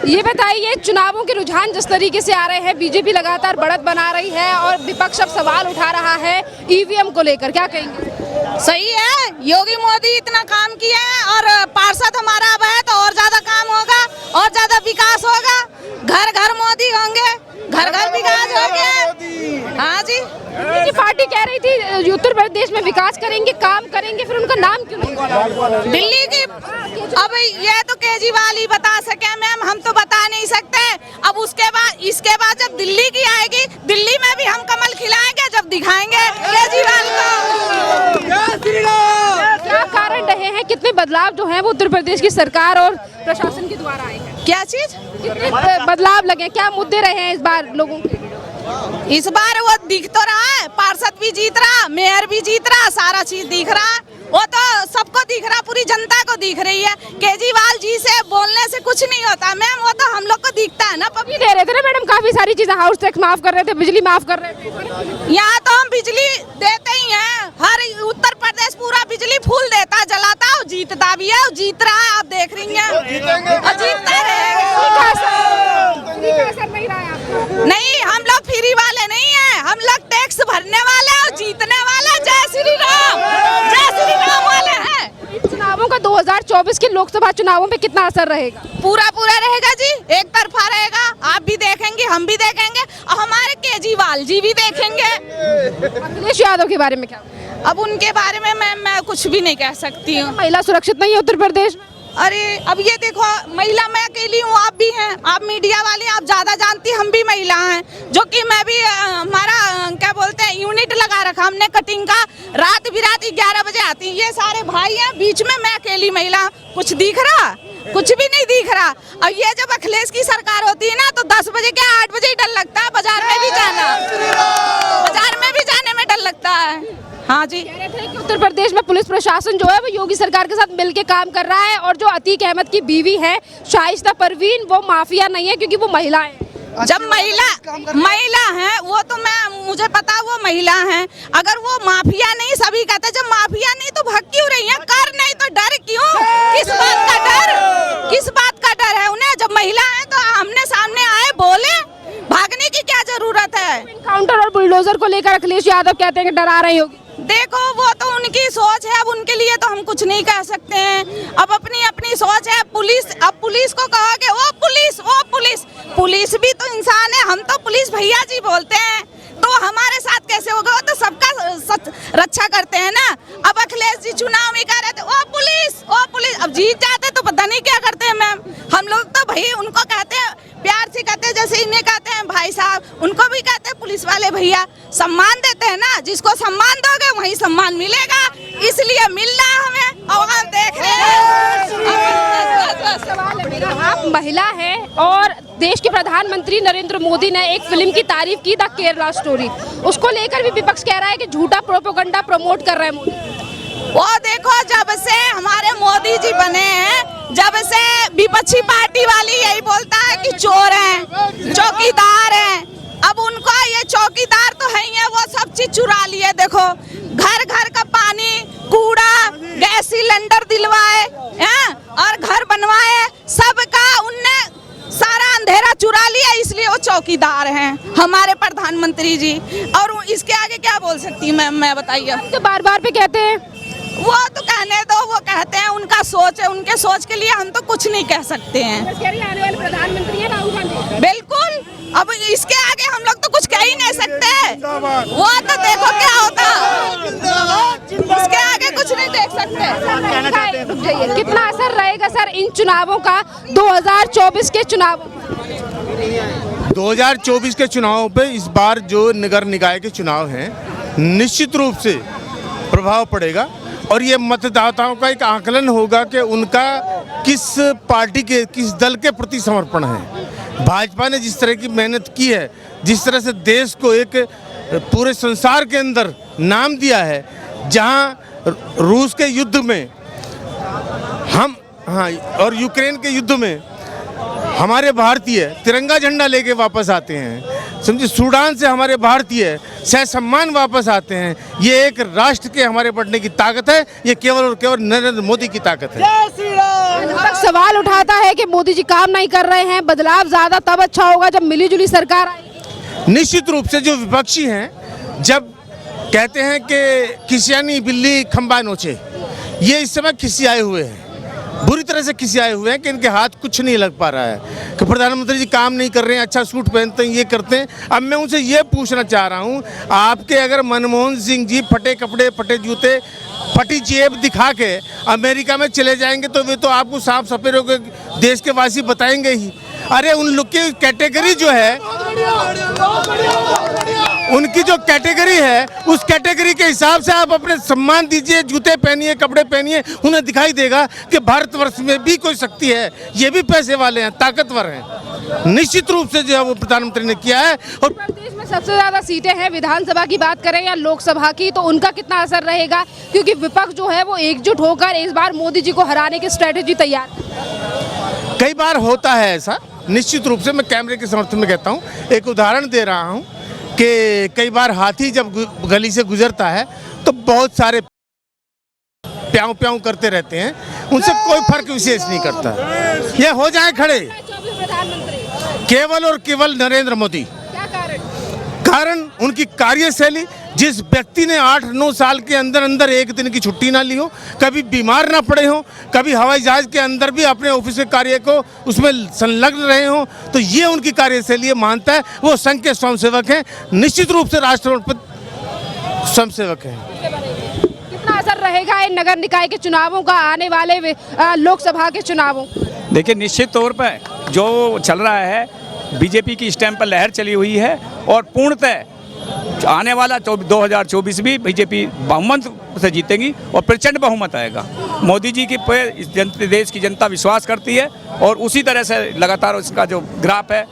ये बताइए, चुनावों के रुझान जिस तरीके से आ रहे हैं, बीजेपी लगातार बढ़त बना रही है और विपक्ष अब सवाल उठा रहा है ईवीएम को लेकर, क्या कहेंगे? सही है, योगी मोदी इतना काम किया है और पार्षद हमारा अब है तो और ज्यादा काम होगा और ज्यादा विकास होगा। घर घर मोदी होंगे, घर घर विकास होंगे। हाँ जी, की पार्टी कह रही थी उत्तर प्रदेश में विकास करेंगे, काम करेंगे, फिर उनका नाम क्यों नहीं? दिल्ली की अब ये तो केजरीवाल ही बता सके मैम, हम तो बता नहीं सकते। अब इसके बाद जब दिल्ली की आएगी, दिल्ली में भी हम कमल खिलाएंगे जब दिखाएंगे केजरीवाल को। क्या कारण रहे हैं, कितने बदलाव जो हैं वो उत्तर प्रदेश की सरकार और प्रशासन के द्वारा आए हैं? क्या चीज? कितने बदलाव लगे, क्या मुद्दे रहे हैं इस बार लोगों के? इस बार वो दिख तो रहा है, पार्षद भी जीत रहा, मेयर भी जीत रहा, सारा चीज दिख रहा, वो तो सबको दिख रहा, पूरी जनता को दिख रही है। केजरीवाल जी से बोलने से कुछ नहीं होता मैम, वो तो हम लोग को दिखता है ना। पब्लिक दे रहे थे ना मैडम, काफी सारी चीजें, हाउस टैक्स माफ कर रहे थे, बिजली माफ कर रहे थे। यहाँ तो हम बिजली देते ही हैं, हर उत्तर प्रदेश पूरा बिजली फूल देता, जलाता और जीतता भी है, और जीत रहा है, आप देख रही हैं, जीतता रहेगा। नहीं, हम लोग फ्री वाले नहीं है, हम लोग टैक्स भरने वाले और जीतने वाले। जय श्री राम वाले हैं। चुनावों का 2024 के लोकसभा चुनावों पे कितना असर रहेगा? पूरा रहेगा जी, एक तरफा रहेगा। आप भी देखेंगे, हम भी देखेंगे और हमारे केजरीवाल जी भी देखेंगे। अखिलेश यादव के बारे में क्या? अब उनके बारे में मैं कुछ भी नहीं कह सकती हूँ। महिला सुरक्षित नहीं है उत्तर प्रदेश में? अरे अब ये देखो, महिला मैं अकेली हूँ, आप भी हैं, आप मीडिया वाले, आप ज्यादा जानती, हम भी महिला हैं, जो कि मैं भी हमारा क्या बोलते हैं यूनिट लगा रखा हमने कटिंग का, रात बिरात 11 बजे आती है, ये सारे भाई हैं, बीच में मैं अकेली महिला। कुछ दिख रहा? कुछ भी नहीं दिख रहा। और ये जब अखिलेश की सरकार होती है ना तो 10 बजे क्या 8 बजे ही डर लगता है बाजार में भी जाने में डर लगता है। हाँ जी, कह रहे थे कि उत्तर प्रदेश में पुलिस प्रशासन जो है वो योगी सरकार के साथ मिलके काम कर रहा है और जो अतीक अहमद की बीवी है शाइस्ता परवीन, वो माफिया नहीं है क्योंकि वो महिला है। जब महिला है वो तो मुझे पता वो महिला है, अगर वो माफिया नहीं, सभी कहते जब माफिया नहीं तो भाग क्यों रही है, कर नहीं तो डर क्यों? किस बात का डर है उन्हें? जब महिला है तो आमने सामने आए, बोले, भागने की क्या जरूरत है? एनकाउंटर और बुलडोजर को लेकर अखिलेश यादव कहते हैं कि डरा रही होगी। देखो वो तो उनकी सोच है, अब उनके लिए तो हम कुछ नहीं कह सकते हैं, अब अपनी सोच है। अब पुलिस को कहोगे वो पुलिस भी तो इंसान है, हम तो पुलिस भैया जी बोलते हैं, तो हमारे साथ कैसे होगा? वो तो सबका रक्षा करते हैं ना। अब अखिलेश जी चुनाव में कह रहे थे ओ पुलिस, अब जीत जाते तो पता नहीं क्या करते हैं मैम। हम लोग तो भाई उनको कहते हैं, प्यार से कहते हैं, जैसे इन्हें कहते हैं भाई साहब, उनको भी कहते हैं पुलिस वाले भैया। सम्मान देते हैं ना, जिसको सम्मान दोगे वही सम्मान मिलेगा, इसलिए मिल रहा है हमें और हम देख रहे हैं। आप महिला है और देश के प्रधानमंत्री नरेंद्र मोदी ने एक फिल्म की तारीफ की, द केरला स्टोरी, उसको लेकर भी विपक्ष कह रहा है कि झूठा प्रोपेगेंडा प्रमोट कर रहे हैं मोदी। वो देखो, जब से हमारे मोदी जी बने हैं, जब से विपक्षी पार्टी वाली यही बोलता है कि चोर हैं, चौकीदार हैं। अब उनको ये चौकीदार तो है ही है, वो सब चीज चुरा लिए। देखो, घर घर का पानी, कूड़ा, गैस सिलेंडर दिलवाए हैं और घर बनवाए, सबका उनने सारा अंधेरा चुरा लिया, इसलिए वो चौकीदार हैं हमारे प्रधानमंत्री जी। और इसके आगे क्या बोल सकती हूँ मैं बताइए? तो बार बार पे कहते हैं, वो तो कहने दो, वो कहते हैं, उनका सोच है, उनके सोच के लिए हम तो कुछ नहीं कह सकते हैं। आने वाले प्रधानमंत्री है राहुल गांधी। बिल्कुल, अब इसके आगे हम लोग तो कुछ कह ही नहीं सकते, वो तो देखो क्या होता, इसके आगे कुछ नहीं देख सकते। कितना असर रहेगा सर इन चुनावों का 2024 के चुनाव? 2024 के चुनावों पे इस बार जो नगर निकाय के चुनाव हैं, निश्चित रूप से प्रभाव पड़ेगा और ये मतदाताओं का एक आकलन होगा कि उनका किस पार्टी के, किस दल के प्रति समर्पण है। भाजपा ने जिस तरह की मेहनत की है, जिस तरह से देश को एक पूरे संसार के अंदर नाम दिया है, जहां रूस के युद्ध में हम और यूक्रेन के युद्ध में हमारे भारतीय तिरंगा झंडा लेके वापस आते हैं, समझिए, सूडान से हमारे भारतीय सहसम्मान वापस आते हैं। ये एक राष्ट्र के हमारे बढ़ने की ताकत है, ये केवल और केवल नरेंद्र मोदी की ताकत है। सवाल उठाता है कि मोदी जी काम नहीं कर रहे हैं, बदलाव ज्यादा तब अच्छा होगा जब मिलीजुली सरकार आएगी। निश्चित रूप से जो विपक्षी हैं, जब कहते हैं कि खिसियानी बिल्ली खंबा नोचे, ये इस समय खिसियाए हुए हैं, बुरी तरह से खिसियाए हुए हैं कि इनके हाथ कुछ नहीं लग पा रहा है कि प्रधानमंत्री जी काम नहीं कर रहे हैं, अच्छा सूट पहनते हैं, ये करते हैं। अब मैं उनसे ये पूछना चाह रहा हूँ, आपके अगर मनमोहन सिंह जी फटे कपड़े, फटे जूते, फटी जेब दिखा के अमेरिका में चले जाएंगे तो वे तो आपको साफ सफेद के देश के वासी बताएंगे ही। अरे उन लोग की कैटेगरी जो है, उनकी जो कैटेगरी है, उस कैटेगरी के हिसाब से आप अपने सम्मान दीजिए, जूते पहनिए, कपड़े पहनिए, उन्हें दिखाई देगा कि भारतवर्ष में भी कोई शक्ति है, ये भी पैसे वाले हैं, ताकतवर हैं। निश्चित रूप से जो है वो प्रधानमंत्री ने किया है। और देश में सबसे ज्यादा सीटें हैं, विधानसभा की बात करें या लोकसभा की, तो उनका कितना असर रहेगा? क्योंकि विपक्ष जो है वो एकजुट होकर इस बार मोदी जी को हराने की स्ट्रेटेजी तैयार। कई बार होता है ऐसा, निश्चित रूप से मैं कैमरे के समर्थन में कहता हूँ। एक उदाहरण दे रहा हूँ कि कई बार हाथी जब गली से गुजरता है तो बहुत सारे प्याऊ प्याऊ करते रहते हैं, उनसे कोई फर्क विशेष नहीं करता। ये हो जाए खड़े केवल और केवल नरेंद्र मोदी। क्या कारण? कारण उनकी कार्यशैली। जिस व्यक्ति ने 8-9 साल के अंदर अंदर एक दिन की छुट्टी ना ली हो, कभी बीमार ना पड़े हो, कभी हवाई जहाज के अंदर भी अपने ऑफिस के कार्य को उसमें संलग्न रहे हो, तो ये उनकी कार्यशैली मानता है। वो संघ के स्वयंसेवक हैं, निश्चित रूप से राष्ट्र स्वयंसेवक हैं। कितना असर रहेगा इन नगर निकाय के चुनावों का आने वाले लोकसभा के चुनावों? देखिए, निश्चित तौर पर जो चल रहा है, बीजेपी की स्टैंप पर लहर चली हुई है और पूर्णतः आने वाला 2024 भी बीजेपी बहुमत से जीतेगी और प्रचंड बहुमत आएगा। मोदी जी की देश की जनता विश्वास करती है और उसी तरह से लगातार उसका जो ग्राफ है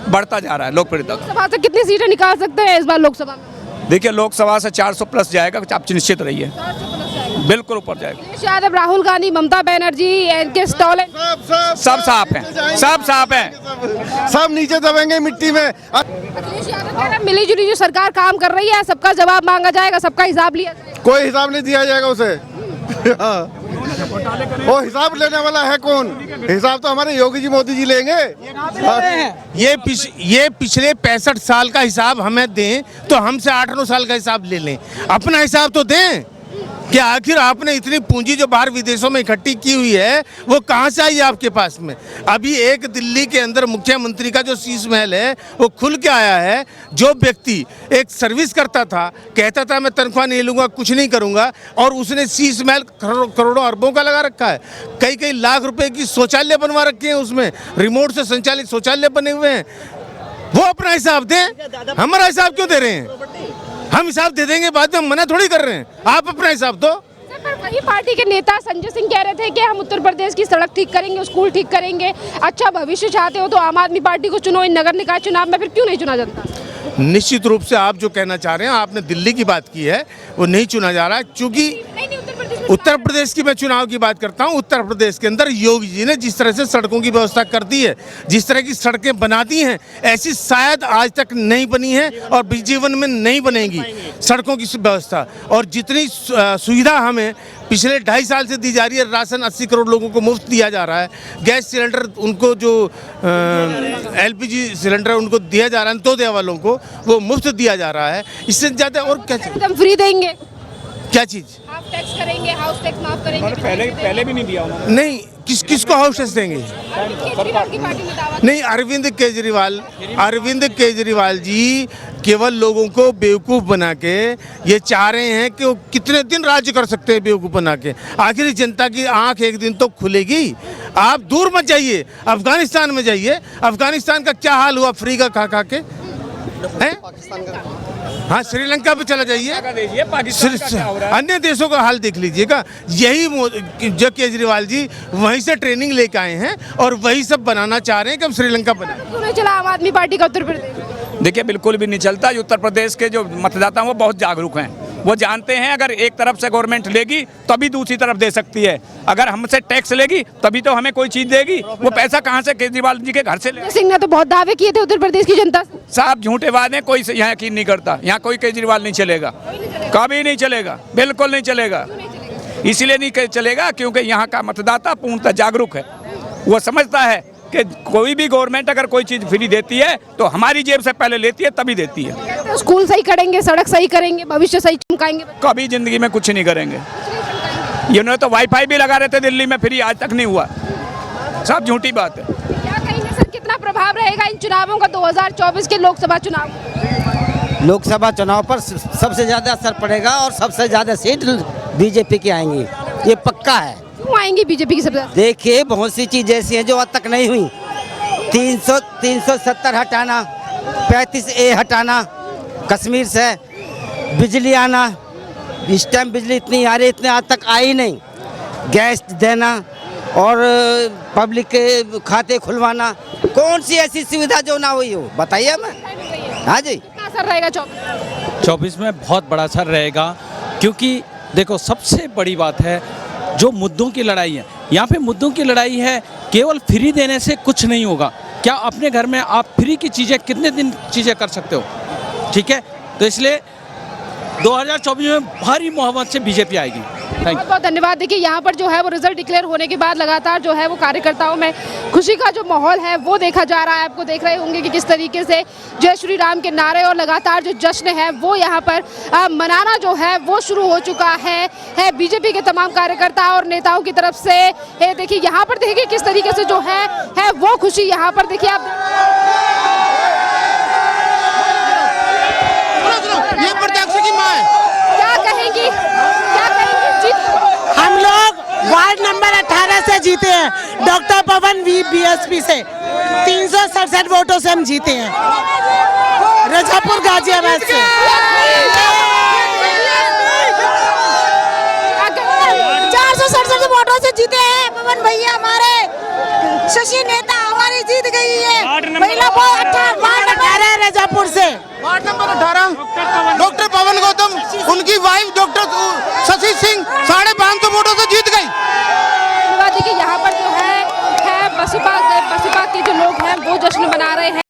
बढ़ता जा रहा है लोकप्रियता। लोकसभा से कितनी सीटें निकाल सकते हैं इस बार लोकसभा में? देखिए, लोकसभा से 400 प्लस जाएगा, आप निश्चित रहिए, बिल्कुल ऊपर जाएगा। अखिलेश यादव, राहुल गांधी, ममता बनर्जी, एनके स्टॉलिन, सब साफ हैं, सब साफ हैं, सब नीचे दबेंगे मिट्टी में। अखिलेश यादव कह रहे हैं मिलीजुली जो सरकार काम कर रही है, सबका जवाब मांगा जाएगा, सबका हिसाब लिया जाएगा। कोई हिसाब नहीं दिया जाएगा उसे। वो हिसाब लेने वाला है कौन? हिसाब तो हमारे योगी जी, मोदी जी लेंगे। ये पिछले 65 साल का हिसाब हमें दें तो हमसे 8-9 साल का हिसाब ले लें, अपना हिसाब तो दें कि आखिर आपने इतनी पूंजी जो बाहर विदेशों में इकट्ठी की हुई है वो कहाँ से आई है आपके पास में? अभी एक दिल्ली के अंदर मुख्यमंत्री का जो शीश महल है वो खुल के आया है। जो व्यक्ति एक सर्विस करता था, कहता था मैं तनख्वाह नहीं लूँगा, कुछ नहीं करूँगा, और उसने शीश महल करोड़ों अरबों का लगा रखा है। कई लाख रुपए की शौचालय बनवा रखे हैं, उसमें रिमोट से संचालित शौचालय बने हुए हैं। वो अपना हिसाब दें, हमारा हिसाब क्यों दे रहे हैं? हम हिसाब दे देंगे, बाद में हम मना थोड़ी कर रहे हैं। आप अपना हिसाब दो। पर वही पार्टी के नेता संजय सिंह कह रहे थे कि हम उत्तर प्रदेश की सड़क ठीक करेंगे, स्कूल ठीक करेंगे। अच्छा भविष्य चाहते हो तो आम आदमी पार्टी को चुनो, इन नगर निकाय चुनाव में फिर क्यों नहीं चुना जाता? निश्चित रूप से आप जो कहना चाह रहे हैं, आपने दिल्ली की बात की है, वो नहीं चुना जा रहा है, क्योंकि उत्तर प्रदेश की मैं चुनाव की बात करता हूं। उत्तर प्रदेश के अंदर योगी जी ने जिस तरह से सड़कों की व्यवस्था कर दी है, जिस तरह की सड़कें बना दी हैं, ऐसी शायद आज तक नहीं बनी है और जीवन में नहीं बनेगी सड़कों की व्यवस्था। और जितनी सुविधा हमें पिछले 2.5 साल से दी जा रही है, राशन 80 करोड़ लोगों को मुफ्त दिया जा रहा है, गैस सिलेंडर उनको जो LPG सिलेंडर उनको दिया जा रहा है, अंत्योदय वालों को वो मुफ्त दिया जा रहा है। इससे ज़्यादा और क्या चीज़? हम फ्री देंगे। क्या चीज़? हाफ टैक्स करेंगे, हाउस टैक्स माफ करेंगे। पहले भी नहीं दिया उन्होंने। नहीं, किसको हाउस टैक्स देंगे? नहीं, अरविंद केजरीवाल जी केवल लोगों को बेवकूफ़ बना के ये चाह रहे हैं कि वो कितने दिन राज्य कर सकते हैं बेवकूफ़ बना के। आखिर जनता की आंख एक दिन तो खुलेगी। आप दूर मत जाइए, अफगानिस्तान में जाइए। अफगानिस्तान का क्या हाल हुआ फ्री का खा के हैं? हाँ, श्रीलंका पे चला जाइए, अन्य देशों का हाल देख लीजिएगा। यही जो केजरीवाल जी वहीं से ट्रेनिंग लेके आए हैं और वही सब बनाना चाह रहे हैं कि हम श्रीलंका बनाएं। क्यों नहीं चला आम आदमी पार्टी का उत्तर प्रदेश? देखिए, बिल्कुल भी नहीं चलता। उत्तर प्रदेश के जो मतदाता हैं वो बहुत जागरूक हैं, वो जानते हैं अगर एक तरफ से गवर्नमेंट लेगी तभी दूसरी तरफ दे सकती है, अगर हमसे टैक्स लेगी तभी तो हमें कोई चीज़ देगी। वो पैसा कहाँ से केजरीवाल जी के घर से ले? सिंह ने तो बहुत दावे किए थे उत्तर प्रदेश की जनता से। साहब झूठे वादे, कोई यहाँ यकीन नहीं करता। यहाँ कोई केजरीवाल नहीं चलेगा, कभी नहीं चलेगा, बिल्कुल नहीं चलेगा। इसलिए नहीं चलेगा क्योंकि यहाँ का मतदाता पूर्णतः जागरूक है। वो समझता है कि कोई भी गवर्नमेंट अगर कोई चीज़ फ्री देती है तो हमारी जेब से पहले लेती है तभी देती है। स्कूल सही करेंगे, सड़क सही करेंगे, भविष्य सही चमकाएंगे। कभी जिंदगी में कुछ नहीं करेंगे। इन्होंने तो वाईफाई भी लगा रहे थे दिल्ली में, फ्री आज तक नहीं हुआ। सब झूठी बात है। क्या कहेंगे सर, कितना प्रभाव रहेगा इन चुनावों का 2024 के लोकसभा चुनाव? लोकसभा चुनाव पर सबसे ज़्यादा असर पड़ेगा और सबसे ज़्यादा सीट बीजेपी की आएंगी, ये पक्का है। क्यों आएंगी बीजेपी की सबसे? देखिए बहुत सी चीज़ ऐसी हैं जो आज तक नहीं हुई। 370 हटाना, 35A हटाना, कश्मीर से बिजली आना, इस टाइम बिजली इतनी आ रही, इतने आज तक आई नहीं। गैस देना और पब्लिक के खाते खुलवाना, कौन सी ऐसी सुविधा जो ना हुई हो, बताइए हमें। हाँ जी, कितना असर रहेगा 24 में? बहुत बड़ा असर रहेगा, क्योंकि देखो सबसे बड़ी बात है जो मुद्दों की लड़ाई है। यहाँ पे मुद्दों की लड़ाई है, केवल फ्री देने से कुछ नहीं होगा। क्या अपने घर में आप फ्री की चीज़ें कितने दिन चीज़ें कर सकते हो? ठीक है, तो इसलिए 2024 में भारी मोहब्बत से बीजेपी आएगी। बहुत बहुत धन्यवाद। देखिए यहाँ पर जो है वो रिजल्ट डिक्लेयर होने के बाद लगातार जो है वो कार्यकर्ताओं में खुशी का जो माहौल है वो देखा जा रहा है। आपको देख रहे होंगे कि किस तरीके से जय श्री राम के नारे और लगातार जो जश्न है वो यहाँ पर मनाना जो है वो शुरू हो चुका है बीजेपी के तमाम कार्यकर्ता और नेताओं की तरफ से। देखिए यहाँ पर देखिए किस तरीके से जो है वो खुशी यहाँ पर देखिए आप। ये प्रत्यक्ष की मां है। क्या कहेंगी, क्या कहेंगी जीत? हम लोग वार्ड नंबर 18 से जीते हैं, डॉक्टर पवन वी बीएसपी से 367 वोटों से हम जीते हैं, रजापुर गाजियाबाद से। 467 वोटों से जीते हैं। पवन भैया हमारे शशि नेता हमारी जीत गई है। महिला वार्ड 18 रजापुर से। वार्ड नंबर 18 डॉक्टर पवन गौतम, उनकी वाइफ डॉक्टर शशि सिंह 550 वोटों से जीत गई। देखिए यहाँ पर जो है बसपा के जो लोग हैं वो जश्न मना रहे हैं।